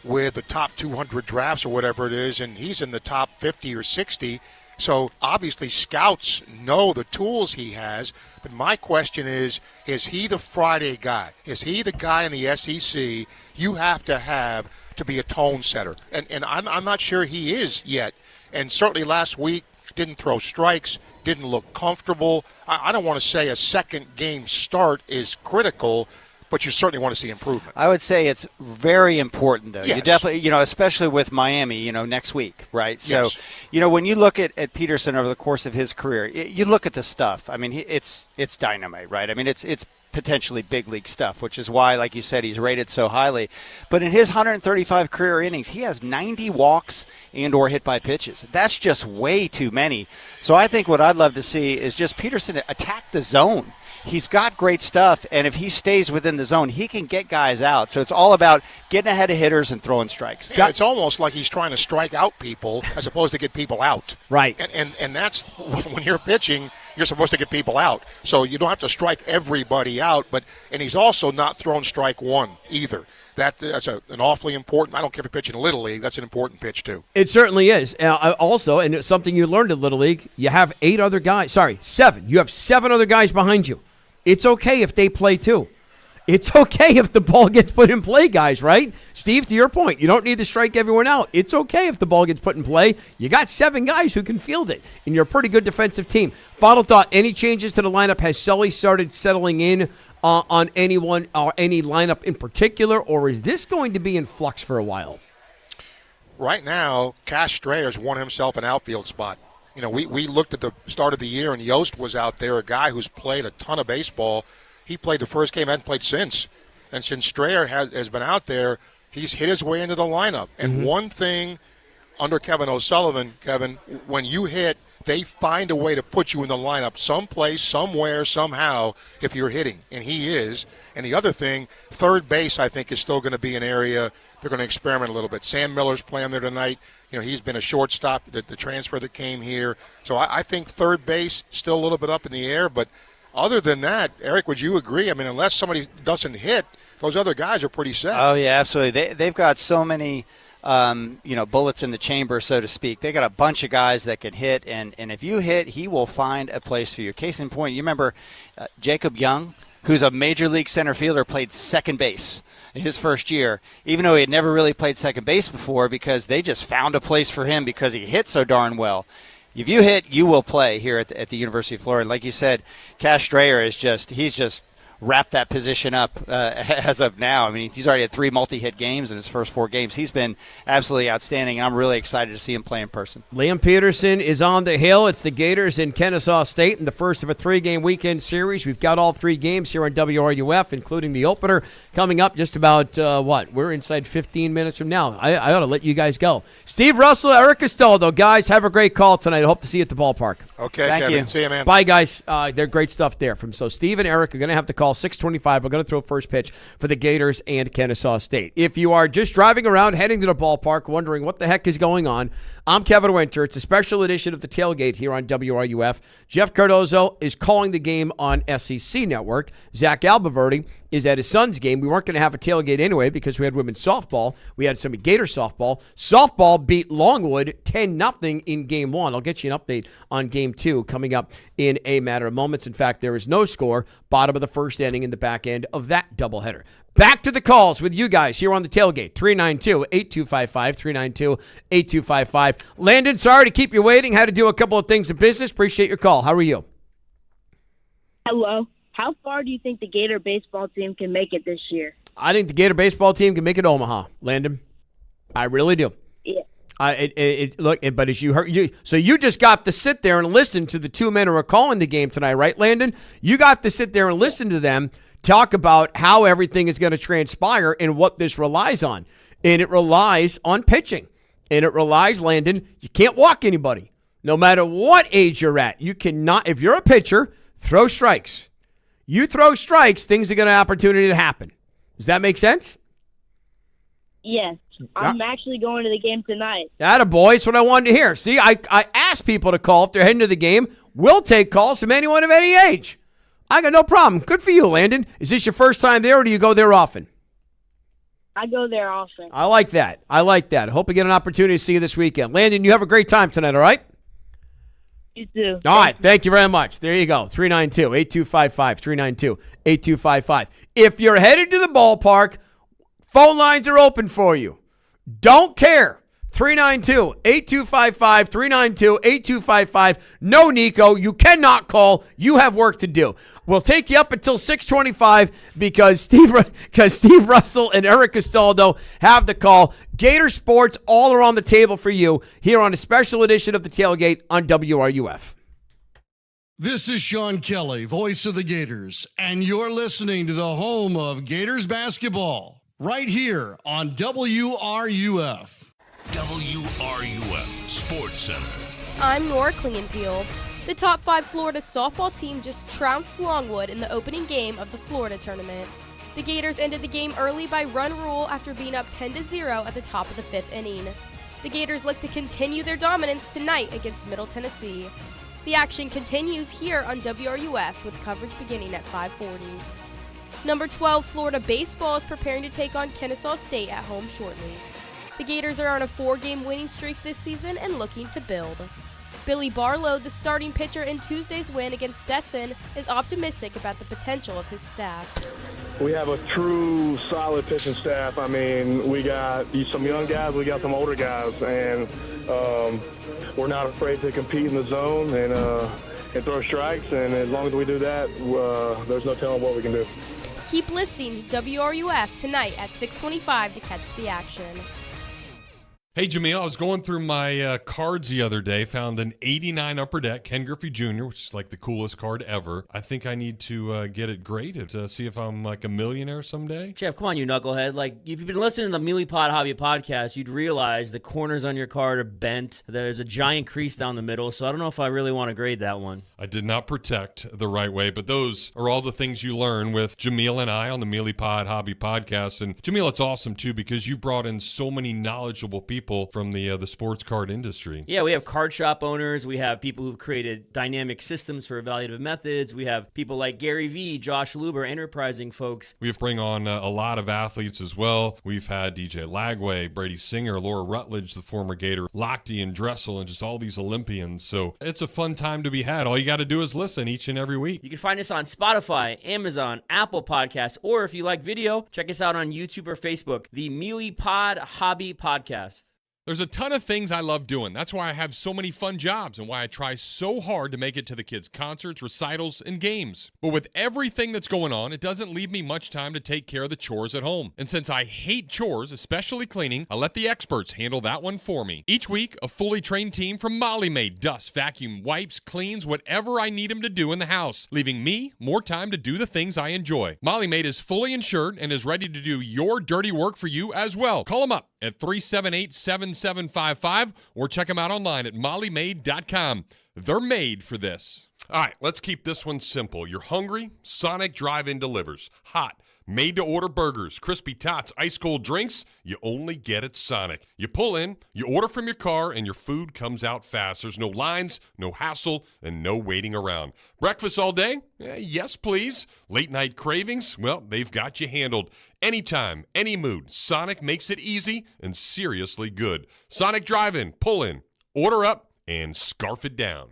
with the top 200 drafts or whatever it is, and he's in the top 50 or 60. So obviously scouts know the tools he has, but my question is he the Friday guy? Is he the guy in the SEC you have to be a tone setter? And I'm not sure he is yet. And certainly last week didn't throw strikes, didn't look comfortable. I don't want to say a second game start is critical, but you certainly want to see improvement. I would say it's very important, though. Yes. You definitely, especially with Miami, next week, right? Yes. So, when you look at Peterson over the course of his career, you look at the stuff. I mean, it's dynamite, right? I mean, it's potentially big league stuff, which is why, like you said, he's rated so highly. But in his 135 career innings, he has 90 walks and or hit by pitches. That's just way too many. So I think what I'd love to see is just Peterson attack the zone. He's got great stuff, and if he stays within the zone, he can get guys out. So it's all about getting ahead of hitters and throwing strikes. Yeah, it's almost like he's trying to strike out people as opposed to get people out. Right. And that's when you're pitching, you're supposed to get people out. So you don't have to strike everybody out, and he's also not throwing strike one either. That's an awfully important. I don't care if you're pitching in Little League. That's an important pitch too. It certainly is. Also, and it's something you learned in Little League, you have 7. You have 7 other guys behind you. It's okay if they play too. It's okay if the ball gets put in play, guys, right? Steve, to your point, you don't need to strike everyone out. It's okay if the ball gets put in play. You got 7 guys who can field it, and you're a pretty good defensive team. Final thought, any changes to the lineup? Has Sully started settling in on anyone or any lineup in particular, or is this going to be in flux for a while? Right now, Cash Strayer's won himself an outfield spot. We looked at the start of the year, and Yost was out there, a guy who's played a ton of baseball. He played the first game, hadn't played since. And since Strayer has been out there, he's hit his way into the lineup. And one thing under Kevin O'Sullivan, Kevin, when you hit, they find a way to put you in the lineup someplace, somewhere, somehow, if you're hitting, and he is. And the other thing, third base, I think, is still going to be an area they're going to experiment a little bit. Sam Miller's playing there tonight. You know, he's been a shortstop, the transfer that came here. So I think third base, still a little bit up in the air. But other than that, Eric, would you agree? I mean, unless somebody doesn't hit, those other guys are pretty set. Oh, yeah, absolutely. They've got so many bullets in the chamber, so to speak. They got a bunch of guys that can hit, and if you hit, he will find a place for you. Case in point, you remember Jacob Young, who's a major league center fielder, played second base in his first year, even though he had never really played second base before, because they just found a place for him because he hit so darn well. If you hit, you will play here at the University of Florida. Like you said, Cash Strayer is he's just wrapped that position up as of now. I mean, he's already had 3 multi-hit games in his first 4 games. He's been absolutely outstanding, and I'm really excited to see him play in person. Liam Peterson is on the hill. It's the Gators in Kennesaw State in the first of a 3-game weekend series. We've got all 3 games here on WRUF, including the opener coming up just about, we're inside 15 minutes from now. I ought to let you guys go. Steve Russell, Eric Castaldo. Guys, have a great call tonight. I hope to see you at the ballpark. Okay, Thank Kevin. you. See you, man. Bye, guys. They're great stuff there. So Steve and Eric are going to have to call 6:25. We're going to throw first pitch for the Gators and Kennesaw State. If you are just driving around, heading to the ballpark, wondering what the heck is going on, I'm Kevin Winter. It's a special edition of the Tailgate here on WRUF. Jeff Cardozo is calling the game on SEC Network. Zach Albaverdi is at his son's game. We weren't going to have a tailgate anyway because we had women's softball. We had some Gator softball. Softball beat Longwood 10-0 in Game 1. I'll get you an update on Game 2 coming up in a matter of moments. In fact, there is no score. Bottom of the first inning in the back end of that doubleheader. Back to the calls with you guys here on the Tailgate. 392-8255, 392-8255. Landon, sorry to keep you waiting. Had to do a couple of things of business. Appreciate your call. How are you? Hello. How far do you think the Gator baseball team can make it this year? I think the Gator baseball team can make it Omaha, Landon. I really do. Yeah. But as you heard, so you just got to sit there and listen to the 2 men who are calling the game tonight, right, Landon? You got to sit there and listen to them talk about how everything is going to transpire and what this relies on. And it relies on pitching. And it relies, Landon, you can't walk anybody. No matter what age you're at, you cannot, if you're a pitcher, throw strikes. You throw strikes, things are going to have opportunity to happen. Does that make sense? Yes. I'm actually going to the game tonight. Attaboy, that's what I wanted to hear. See, I asked people to call if they're heading to the game. We'll take calls from anyone of any age. I got no problem. Good for you, Landon. Is this your first time there, or do you go there often? I go there often. I like that. I hope I get an opportunity to see you this weekend. Landon, you have a great time tonight, all right? You too. All right. Thank you very much. There you go. 392-8255, 392-8255. If you're headed to the ballpark, phone lines are open for you. Don't care. 392-8255, 392-8255. No, Nico, you cannot call. You have work to do. We'll take you up until 6:25 because Steve Russell and Eric Castaldo have the call. Gator Sports all are on the table for you here on a special edition of the Tailgate on WRUF. This is Sean Kelly, voice of the Gators, and you're listening to the home of Gators basketball right here on WRUF. WRUF Sports Center. I'm Nora Klingenpeel. The top 5 Florida softball team just trounced Longwood in the opening game of the Florida tournament. The Gators ended the game early by run rule after being up 10-0 at the top of the 5th inning. The Gators look to continue their dominance tonight against Middle Tennessee. The action continues here on WRUF with coverage beginning at 5:40. Number 12 Florida Baseball is preparing to take on Kennesaw State at home shortly. The Gators are on a 4-game winning streak this season and looking to build. Billy Barlow, the starting pitcher in Tuesday's win against Stetson, is optimistic about the potential of his staff. We have a true solid pitching staff. I mean, we got some young guys, we got some older guys, and we're not afraid to compete in the zone and throw strikes, and as long as we do that, there's no telling what we can do. Keep listening to WRUF tonight at 6:25 to catch the action. Hey, Jamil, I was going through my cards the other day, found an 89 Upper Deck Ken Griffey Jr., which is like the coolest card ever. I think I need to get it graded to see if I'm like a millionaire someday. Jeff, come on, you knucklehead. Like, if you've been listening to the Mealy Pod Hobby podcast, you'd realize the corners on your card are bent. There's a giant crease down the middle, so I don't know if I really want to grade that one. I did not protect the right way, but those are all the things you learn with Jamil and I on the Mealy Pod Hobby podcast. And Jamil, it's awesome, too, because you brought in so many knowledgeable people from the sports card industry. Yeah, we have card shop owners. We have people who've created dynamic systems for evaluative methods. We have people like Gary Vee, Josh Luber, enterprising folks. We've bring on a lot of athletes as well. We've had DJ Lagway, Brady Singer, Laura Rutledge, the former Gator, Lochte and Dressel, and just all these Olympians. So it's a fun time to be had. All you got to do is listen each and every week. You can find us on Spotify, Amazon, Apple Podcasts, or if you like video, check us out on YouTube or Facebook, the Mealy Pod Hobby Podcast. There's a ton of things I love doing. That's why I have so many fun jobs and why I try so hard to make it to the kids' concerts, recitals, and games. But with everything that's going on, it doesn't leave me much time to take care of the chores at home. And since I hate chores, especially cleaning, I let the experts handle that one for me. Each week, a fully trained team from Molly Maid dusts, vacuum, wipes, cleans, whatever I need them to do in the house, leaving me more time to do the things I enjoy. Molly Maid is fully insured and is ready to do your dirty work for you as well. Call them up at 378-7755 or check them out online at mollymaid.com. They're made for this. All right, let's keep this one simple. You're hungry? Sonic Drive-In delivers. Hot, made-to-order burgers, crispy tots, ice-cold drinks. You only get at Sonic. You pull in, you order from your car, and your food comes out fast. There's no lines, no hassle, and no waiting around. Breakfast all day? Yes, please. Late-night cravings? Well, they've got you handled. Anytime, any mood, Sonic makes it easy and seriously good. Sonic Drive-In, pull in, order up, and scarf it down.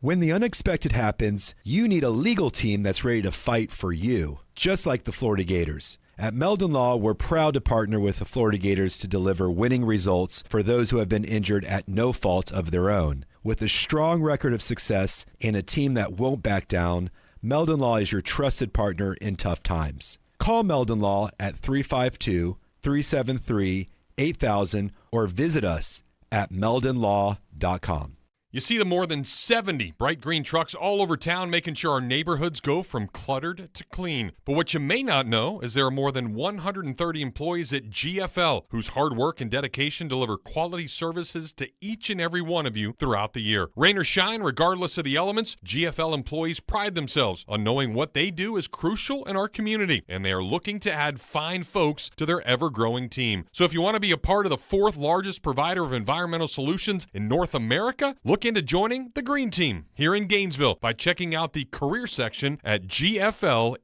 When the unexpected happens, you need a legal team that's ready to fight for you, just like the Florida Gators. At Meldon Law, we're proud to partner with the Florida Gators to deliver winning results for those who have been injured at no fault of their own. With a strong record of success and a team that won't back down, Meldon Law is your trusted partner in tough times. Call Meldon Law at 352-373-8000 or visit us at meldonlaw.com. You see the more than 70 bright green trucks all over town making sure our neighborhoods go from cluttered to clean. But what you may not know is there are more than 130 employees at GFL whose hard work and dedication deliver quality services to each and every one of you throughout the year. Rain or shine, regardless of the elements, GFL employees pride themselves on knowing what they do is crucial in our community, and they are looking to add fine folks to their ever-growing team. So if you want to be a part of the fourth largest provider of environmental solutions in North America, look into joining the Green Team here in Gainesville by checking out the career section at gflenv.com.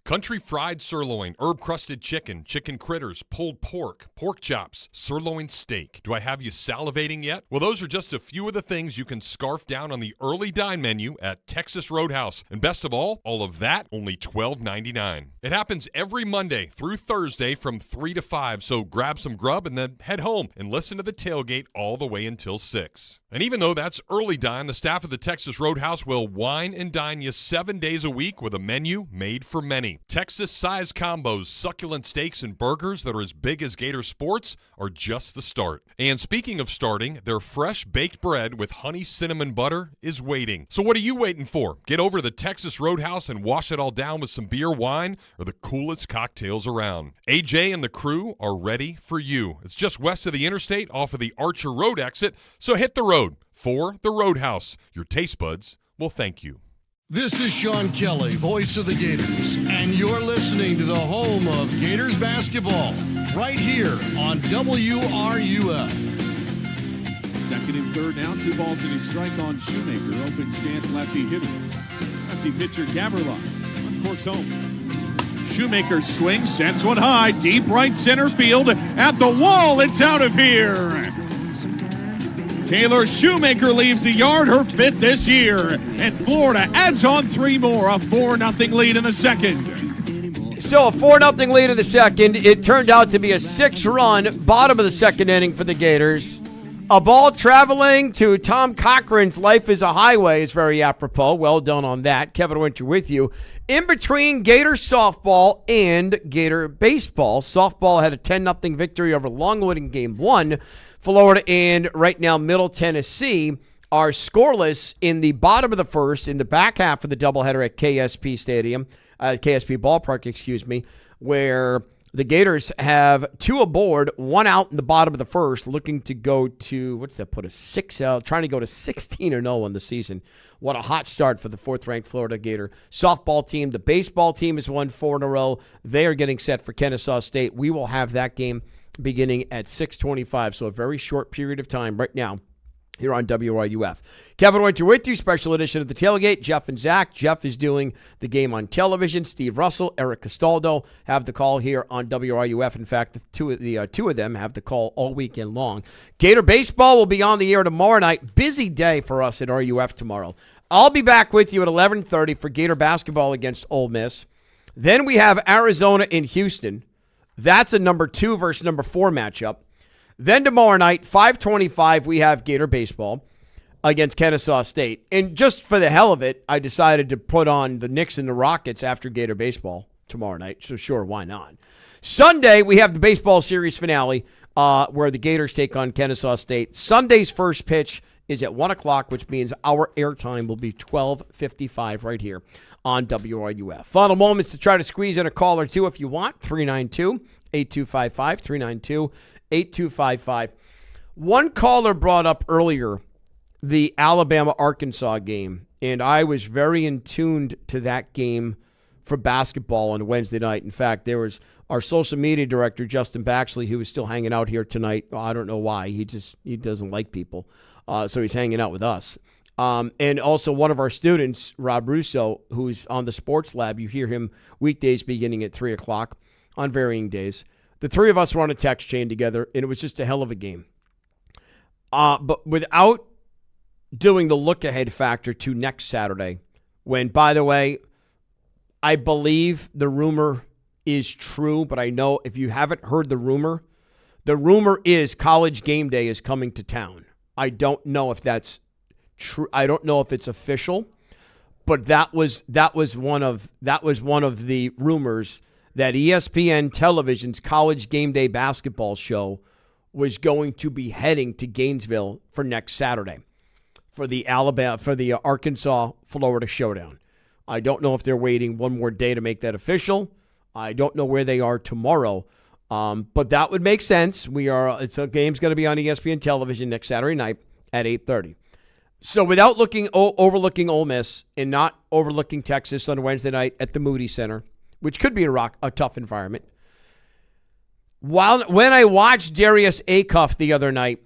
Country fried sirloin, herb-crusted chicken, chicken critters, pulled pork, pork chops, sirloin steak. Do I have you salivating yet? Well, those are just a few of the things you can scarf down on the early dine menu at Texas Roadhouse. And best of all of that, only $12.99. It happens every Monday through Thursday from 3 to 5, so grab some grub and then head home and listen to the tailgate all the way until 6. And even though that's early dine, the staff of the Texas Roadhouse will wine and dine you 7 days a week with a menu made for many. Texas-sized combos, succulent steaks, and burgers that are as big as Gator Sports are just the start. And speaking of starting, their fresh baked bread with honey cinnamon butter is waiting. So what are you waiting for? Get over to the Texas Roadhouse and wash it all down with some beer, wine, or the coolest cocktails around. AJ and the crew are ready for you. It's just west of the interstate off of the Archer Road exit, so hit the road for the Roadhouse. Your taste buds will thank you. This is Sean Kelly, voice of the Gators, and you're listening to the home of Gators basketball, right here on WRUF. Second and third now, 2 balls and a strike on Shoemaker. Open stance lefty hitter. Lefty pitcher Gavrila uncorks home. Shoemaker swings, sends one high, deep right center field, at the wall, it's out of here. Taylor Shoemaker leaves the yard, her 5th this year, and Florida adds on 3 more, a 4-0 lead in the second. So a 4-0 lead in the second. It turned out to be a 6-run bottom of the second inning for the Gators. A ball traveling to Tom Cochran's Life is a Highway is very apropos. Well done on that. Kevin Winter with you. In between Gator softball and Gator baseball, softball had a 10-0 victory over Longwood in Game 1. Florida and right now Middle Tennessee are scoreless in the bottom of the first, in the back half of the doubleheader at KSP Ballpark, where the Gators have 2 aboard, 1 out in the bottom of the first, looking to go to, what's that, put a 6 out, trying to go to 16-0 on the season. What a hot start for the 4th-ranked Florida Gator softball team. The baseball team has won 4 in a row. They are getting set for Kennesaw State. We will have that game beginning at 6:25, so a very short period of time right now here on WRUF. Kevin Winter with you, special edition of the Tailgate. Jeff and Zach. Jeff is doing the game on television. Steve Russell, Eric Castaldo have the call here on WRUF. In fact, the two of them have the call all weekend long. Gator Baseball will be on the air tomorrow night. Busy day for us at RUF tomorrow. I'll be back with you at 11:30 for Gator Basketball against Ole Miss. Then we have Arizona in Houston. That's a number 2 versus number 4 matchup. Then tomorrow night, 5:25, we have Gator Baseball against Kennesaw State. And just for the hell of it, I decided to put on the Knicks and the Rockets after Gator Baseball tomorrow night. So sure, why not? Sunday, we have the baseball series finale where the Gators take on Kennesaw State. Sunday's first pitch is at 1 o'clock, which means our airtime will be 12:55 right here on WRUF. Final moments to try to squeeze in a call or two if you want. 392-8255, 392-8255. One caller brought up earlier the Alabama-Arkansas game, and I was very in tuned to that game for basketball on Wednesday night. In fact, there was our social media director, Justin Baxley, who was still hanging out here tonight. I don't know why. He doesn't like people, so he's hanging out with us. And also one of our students, Rob Russo, who's on the sports lab. You hear him weekdays beginning at 3 o'clock on varying days. The three of us were on a text chain together, and it was just a hell of a game. But without doing the look-ahead factor to next Saturday, when, by the way, I believe the rumor is true, but I know if you haven't heard the rumor is College Game Day is coming to town. I don't know if that's true. I don't know if it's official, but that was one of the rumors that ESPN Television's College Game Day basketball show was going to be heading to Gainesville for next Saturday for the Arkansas Florida showdown. I don't know if they're waiting one more day to make that official. I don't know where they are tomorrow, but that would make sense. The game's going to be on ESPN Television next Saturday night at 8:30. So without overlooking Ole Miss and not overlooking Texas on Wednesday night at the Moody Center, which could be a tough environment. When I watched Darius Acuff the other night,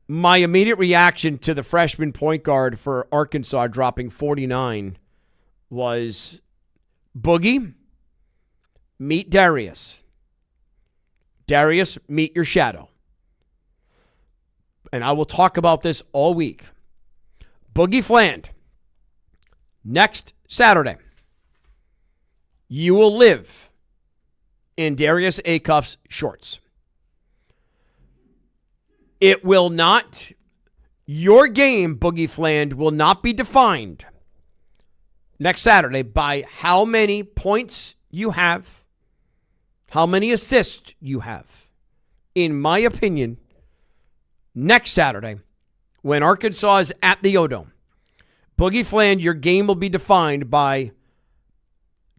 my immediate reaction to the freshman point guard for Arkansas dropping 49 was, Boogie, meet Darius. Darius, meet your shadow. And I will talk about this all week. Boogie Fland, next Saturday, you will live in Darius Acuff's shorts. It will not, your game, Boogie Fland, will not be defined next Saturday by how many points you have, how many assists you have. In my opinion, next Saturday, when Arkansas is at the O-Dome, Boogie Fland, your game will be defined by,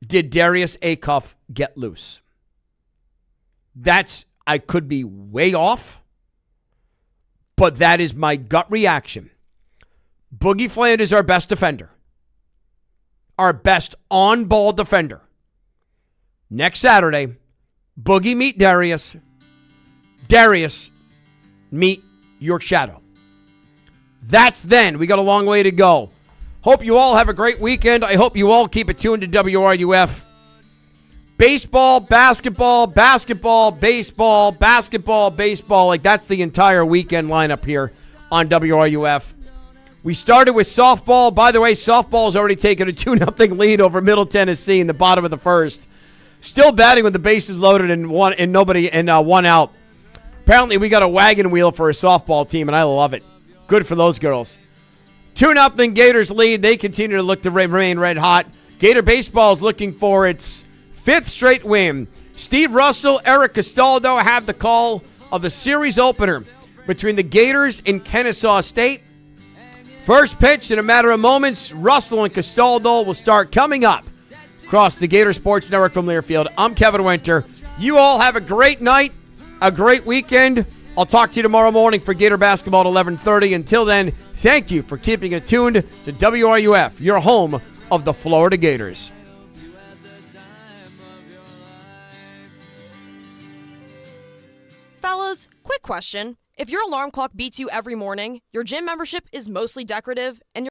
did Darius Acuff get loose? I could be way off, but that is my gut reaction. Boogie Fland is our best defender. Our best on-ball defender. Next Saturday, Boogie meet Darius. Darius meet your shadow. That's then. We got a long way to go. Hope you all have a great weekend. I hope you all keep it tuned to WRUF. Baseball, basketball, basketball, baseball, basketball, baseball. Like, that's the entire weekend lineup here on WRUF. We started with softball. By the way, softball's already taken a 2-0 lead over Middle Tennessee in the bottom of the first. Still batting with the bases loaded and one out. Apparently, we got a wagon wheel for a softball team, and I love it. Good for those girls. 2-0 Gators lead. They continue to look to remain red hot. Gator Baseball is looking for its 5th straight win. Steve Russell, Eric Castaldo have the call of the series opener between the Gators and Kennesaw State. First pitch in a matter of moments. Russell and Castaldo will start coming up across the Gator Sports Network from Learfield. I'm Kevin Winter. You all have a great night, a great weekend. I'll talk to you tomorrow morning for Gator Basketball at 11:30. Until then, thank you for keeping it tuned to WRUF, your home of the Florida Gators. Fellas, quick question. If your alarm clock beats you every morning, your gym membership is mostly decorative, and